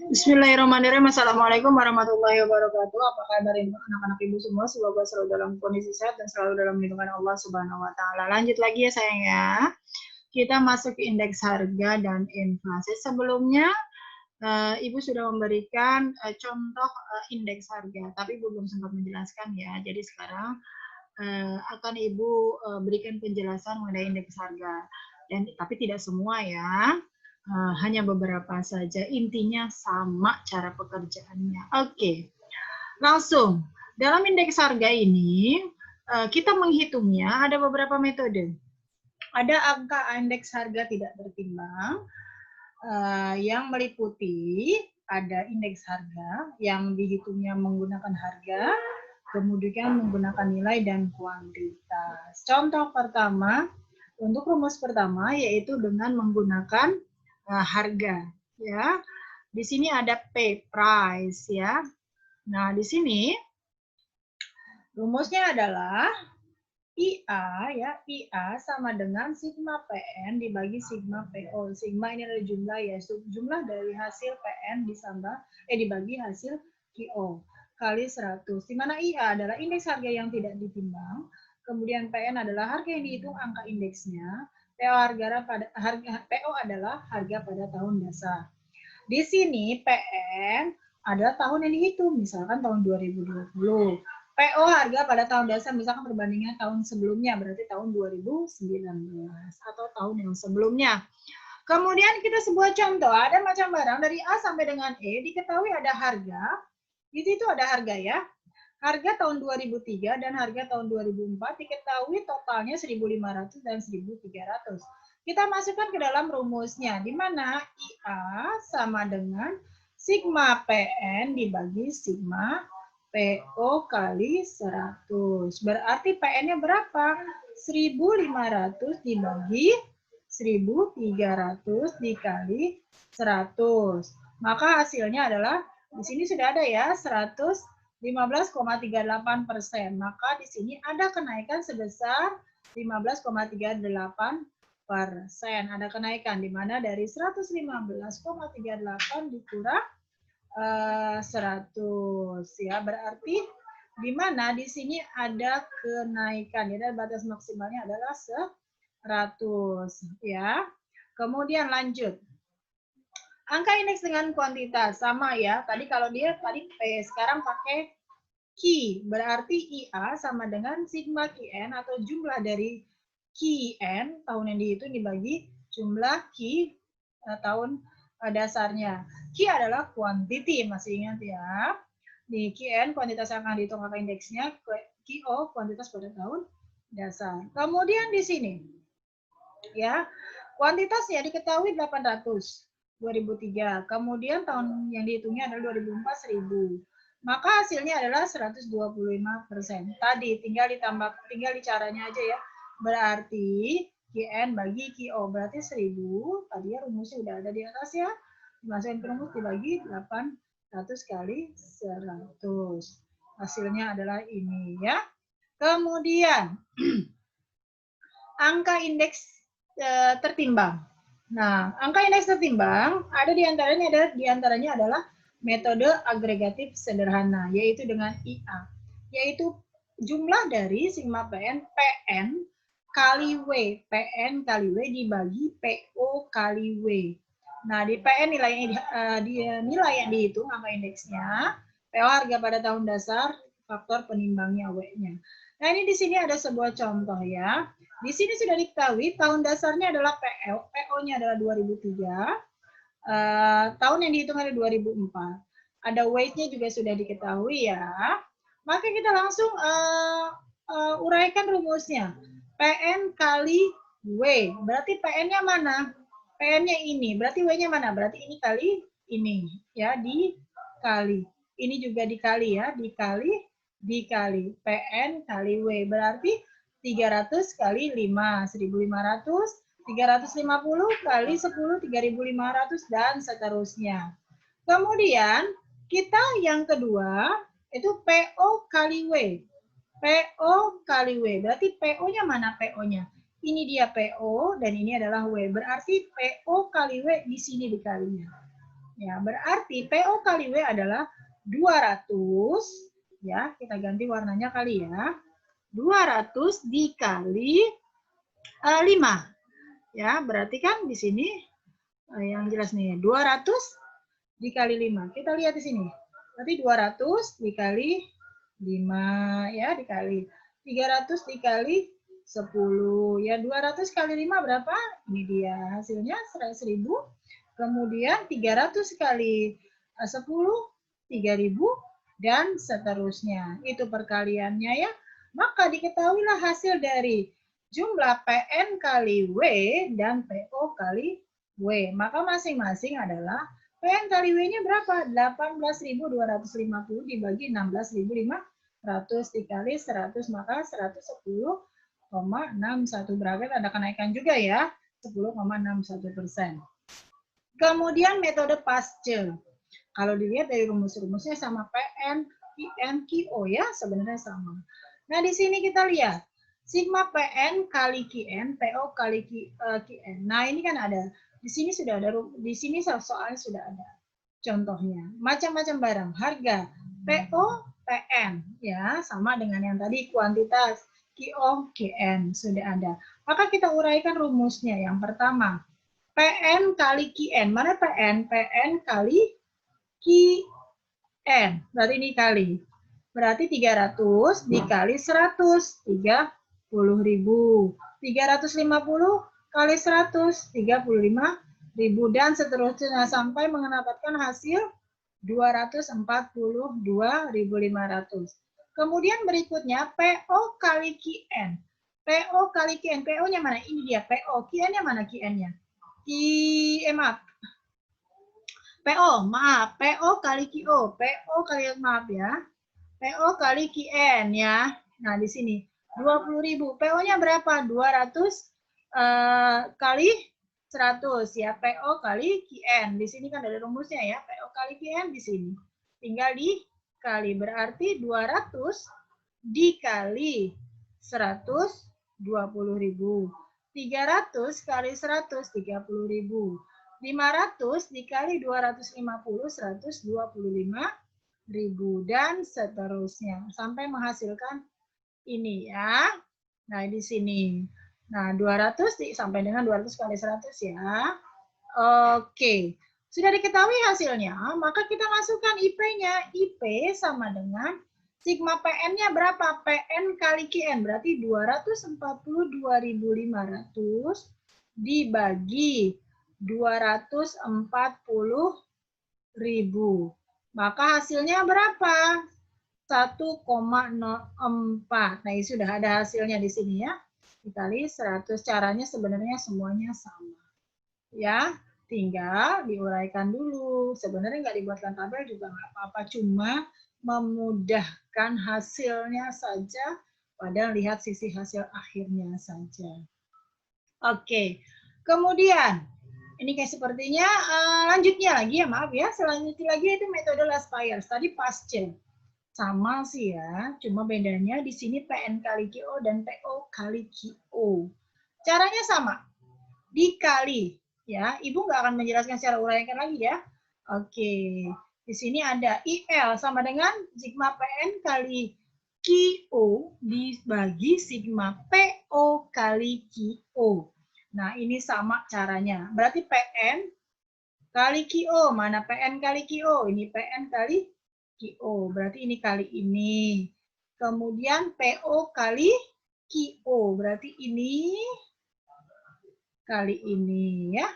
Bismillahirrahmanirrahim. Assalamualaikum warahmatullahi wabarakatuh. Apa kabar anak-anak ibu semua? Semoga selalu dalam kondisi sehat dan selalu dalam lindungan Allah Subhanahu wa taala. Lanjut lagi ya sayang ya. Kita masuk ke indeks harga dan inflasi. Sebelumnya Ibu sudah memberikan contoh indeks harga, tapi belum sempat menjelaskan ya. Jadi sekarang akan Ibu berikan penjelasan mengenai indeks harga. Tapi tidak semua ya. Hanya beberapa saja, intinya sama cara pekerjaannya. Oke, langsung dalam indeks harga ini kita menghitungnya ada beberapa metode. Ada angka indeks harga tidak tertimbang yang meliputi ada indeks harga yang dihitungnya menggunakan harga, kemudian menggunakan nilai dan kuantitas. Contoh pertama, untuk rumus pertama yaitu dengan menggunakan harga ya. Di sini ada P, price ya. Nah, di sini rumusnya adalah IA ya, IA sama dengan sigma PN dibagi sigma PO. Sigma ini adalah jumlah ya, jumlah dari hasil PN dibagi hasil QO kali 100. Di mana IA adalah indeks harga yang tidak ditimbang, kemudian PN adalah harga yang dihitung angka indeksnya, PO adalah harga pada tahun dasar. Di sini PN adalah tahun yang dihitung, misalkan tahun 2020. PO harga pada tahun dasar misalkan perbandingan tahun sebelumnya, berarti tahun 2019 atau tahun yang sebelumnya. Kemudian kita sebuah contoh, ada macam barang dari A sampai dengan E, diketahui ada harga, di situ ada harga ya. Harga tahun 2003 dan harga tahun 2004 diketahui totalnya 1.500 dan 1.300. Kita masukkan ke dalam rumusnya, di mana IA sama dengan sigma PN dibagi sigma PO kali 100. Berarti PN-nya berapa? 1.500 dibagi 1.300 dikali 100. Maka hasilnya adalah, di sini sudah ada ya, 15,38%. Maka di sini ada kenaikan sebesar 15,38%. Ada kenaikan, di mana dari 115,38 dikurang 100 ya. Berarti di mana di sini ada kenaikan ya, dan batas maksimalnya adalah 100 ya. Kemudian lanjut. Angka indeks dengan kuantitas sama ya. Tadi kalau dia tadi P, sekarang pakai Q. Berarti IA sama dengan sigma QN atau jumlah dari QN tahun yang dihitung dibagi jumlah Q tahun dasarnya. Q adalah quantity, masih ingat ya. Di QN kuantitas yang akan dihitung angka indeksnya, QO kuantitas pada tahun dasar. Kemudian di sini ya, kuantitasnya diketahui 800. 2003. Kemudian tahun yang dihitungnya adalah 2004 1000. Maka hasilnya adalah 125%. Tadi tinggal caranya aja ya. Berarti QN bagi QO berarti 1000. Tadi ya rumusnya udah ada di atas ya. Dimasukin ke rumus dibagi 800 kali 100. Hasilnya adalah ini ya. Kemudian angka indeks tertimbang. Nah, angka indeks tertimbang ada di antaranya adalah metode agregatif sederhana, yaitu dengan IA, yaitu jumlah dari sigma PN kali W, PN kali W dibagi PO kali W. Nah, di PN nilai yang dihitung angka indeksnya, PO harga pada tahun dasar, faktor penimbangnya W-nya. Nah, ini di sini ada sebuah contoh ya. Di sini sudah diketahui tahun dasarnya adalah PO, PO-nya adalah 2003, tahun yang dihitung adalah 2004. Ada weight-nya juga sudah diketahui ya. Maka kita langsung uraikan rumusnya. PN kali W, berarti PN-nya mana? PN-nya ini, berarti W-nya mana? Berarti ini kali ini, ya, dikali. Ini juga dikali ya, dikali. PN kali W, berarti 300 kali 5, 1.500, 350 kali 10, 3.500, dan seterusnya. Kemudian, kita yang kedua, itu PO kali W. PO kali W, berarti PO-nya mana PO-nya? Ini dia PO, dan ini adalah W. Berarti PO kali W di sini dikalinya. Ya, berarti PO kali W adalah 200, ya, kita ganti warnanya kali ya. 200 dikali 5. Ya, berarti kan di sini yang jelas nih, 200 dikali 5. Kita lihat di sini. Berarti 200 dikali 5, ya, dikali 300 dikali 10. Ya, 200 kali 5 berapa? Ini dia hasilnya 100.000. Kemudian 300 kali 10, 3.000, dan seterusnya. Itu perkaliannya ya. Maka diketahuilah hasil dari jumlah PN kali W dan PO kali W. Maka masing-masing adalah PN kali W-nya berapa? 18.250 dibagi 16.500 dikali 100, maka 110,61. Berarti ada kenaikan juga ya, 10,61%. Kemudian metode Pascal. Kalau dilihat dari rumus-rumusnya sama PN, QN, QO ya, sebenarnya sama. Nah, di sini kita lihat sigma PN kali QN, PO kali QN. Nah, ini kan ada. Di sini sudah ada, di sini soalnya sudah ada contohnya. Macam-macam barang, harga PO, PN ya, sama dengan yang tadi kuantitas QO, QN sudah ada. Maka kita uraikan rumusnya. Yang pertama, PN kali QN. Mana PN? PN kali QN. Berarti ini kali. Berarti 300 dikali 100. 30.000. 350 kali 100. 35.000. Dan seterusnya sampai mendapatkan hasil 242.500. Kemudian berikutnya PO kali QN. PO kali QN. PO-nya mana? Ini dia PO. QN-nya mana QN-nya? maaf. PO, maaf. PO kali QO. PO kali, maaf ya. PO kali QN ya. Nah, di sini 20.000. PO-nya berapa? 200 kali 100 ya. PO kali QN. Di sini kan ada rumusnya ya. PO kali QN di sini. Tinggal dikali. Berarti 200 dikali 100, 20.000. 300 kali 100, 30.000. 500 dikali 250, 125.000, dan seterusnya sampai menghasilkan ini ya. Nah, di sini. Nah, 200 sampai dengan 200 kali 100 ya. Oke. Sudah diketahui hasilnya, maka kita masukkan IP-nya. IP sama dengan sigma PN-nya berapa? PN kali QN berarti 242.500 dibagi 240.000. Maka hasilnya berapa? 1,04. Nah, ini sudah ada hasilnya di sini ya. Dikali 100. Caranya sebenarnya semuanya sama. Ya, tinggal diuraikan dulu. Sebenarnya nggak dibuatkan tabel juga nggak apa-apa. Cuma memudahkan hasilnya saja, padahal lihat sisi hasil akhirnya saja. Oke, kemudian ini kayak sepertinya lanjutnya lagi ya, maaf ya. Selanjutnya lagi itu metode Laspeyres. Tadi Pascal. Sama sih ya, cuma bedanya di sini PN kali QO dan PO kali QO. Caranya sama, dikali ya. Ibu nggak akan menjelaskan secara uraikan lagi ya. Oke, di sini ada IL sama dengan sigma PN kali QO dibagi sigma PO kali QO. Nah, ini sama caranya. Berarti PN kali QO. Mana PN kali QO? Ini PN kali QO. Berarti ini kali ini. Kemudian PO kali QO. Berarti ini kali ini ya.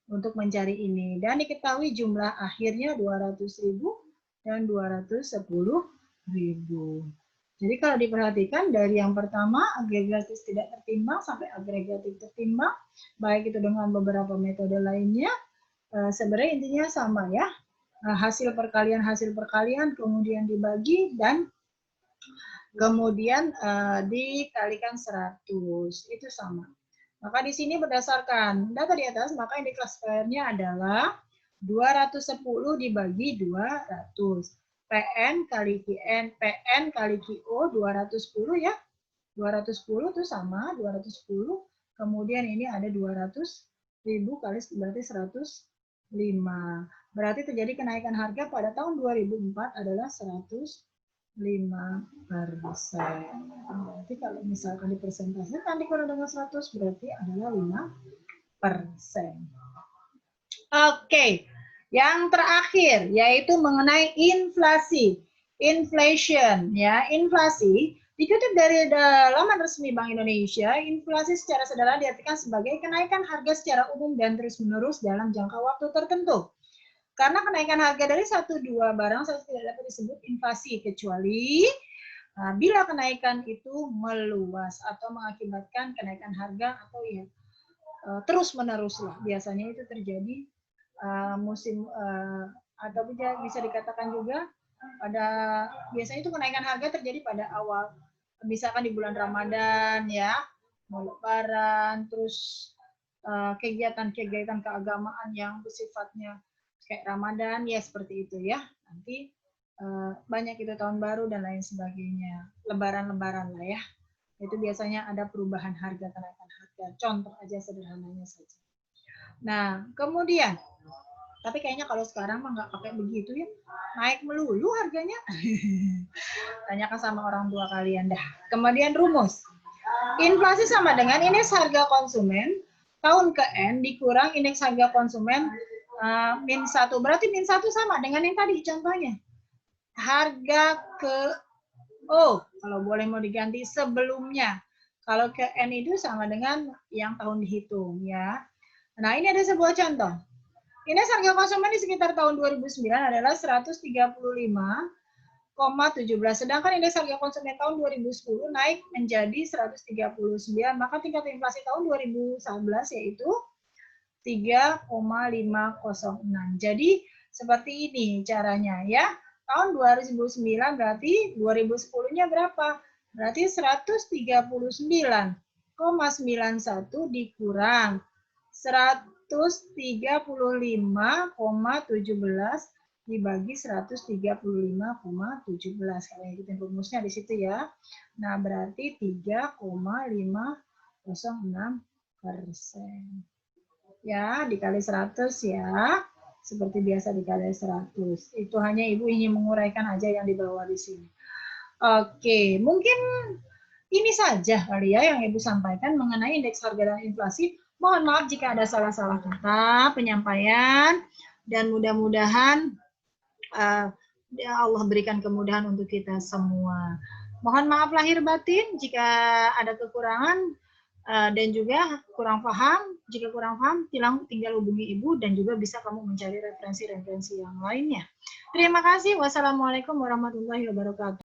Untuk mencari ini. Dan diketahui jumlah akhirnya 200.000 dan 210.000. Jadi kalau diperhatikan dari yang pertama agregatif tidak tertimbang sampai agregatif tertimbang, baik itu dengan beberapa metode lainnya, sebenarnya intinya sama ya. Hasil perkalian kemudian dibagi dan kemudian dikalikan 100. Itu sama. Maka di sini berdasarkan data di atas, maka indeks Laspeyres-nya adalah 210 dibagi 200. PN kali QN, PN kali QO 210 ya. 210 itu sama 210. Kemudian ini ada 200.000 kali berarti 105. Berarti terjadi kenaikan harga pada tahun 2004 adalah 105%. Berarti kalau misalkan dipersentasikan dikurang dengan 100 berarti adalah 5%. Oke, yang terakhir yaitu mengenai inflasi. Inflation, ya, inflasi dikutip dari laman resmi Bank Indonesia, inflasi secara sederhana diartikan sebagai kenaikan harga secara umum dan terus-menerus dalam jangka waktu tertentu. Karena kenaikan harga dari satu dua barang tidak dapat disebut inflasi kecuali bila kenaikan itu meluas atau mengakibatkan kenaikan harga atau ya terus-menerus lah. Biasanya itu terjadi musim atau bisa dikatakan juga pada biasanya itu kenaikan harga terjadi pada awal, misalkan di bulan Ramadan ya, mau Lebaran, terus kegiatan-kegiatan keagamaan yang bersifatnya kayak Ramadan ya seperti itu ya. Nanti banyak itu tahun baru dan lain sebagainya, lebaran-lebaran lah ya. Itu biasanya ada perubahan harga, kenaikan harga. Contoh aja sederhananya saja. Nah, kemudian tapi kayaknya kalau sekarang mah nggak pakai begitu ya, naik melulu harganya. Tanyakan sama orang tua kalian dah. Kemudian rumus. Inflasi sama dengan indeks harga konsumen tahun ke N dikurang indeks harga konsumen min 1. Berarti min 1 sama dengan yang tadi contohnya. Harga ke O, kalau boleh mau diganti sebelumnya. Kalau ke N itu sama dengan yang tahun dihitung ya. Nah, ini ada sebuah contoh. Indeks harga konsumen di sekitar tahun 2009 adalah 135,17. Sedangkan indeks harga konsumen tahun 2010 naik menjadi 139. Maka tingkat inflasi tahun 2011 yaitu 3,506. Jadi seperti ini caranya ya. Tahun 2009 berarti 2010-nya berapa? Berarti 139,91 dikurang 135,17 dibagi 135,17. Kalau ikutin rumusnya di situ ya. Nah, berarti 3,506%. Ya, dikali 100 ya. Seperti biasa dikali 100. Itu hanya Ibu ingin menguraikan aja yang di bawah di sini. Oke, mungkin ini saja kali ya yang Ibu sampaikan mengenai indeks harga dan inflasi. Mohon maaf jika ada salah-salah kata, penyampaian, dan mudah-mudahan Allah berikan kemudahan untuk kita semua. Mohon maaf lahir batin jika ada kekurangan dan juga kurang paham. Jika kurang paham, tinggal hubungi Ibu dan juga bisa kamu mencari referensi-referensi yang lainnya. Terima kasih. Wassalamualaikum warahmatullahi wabarakatuh.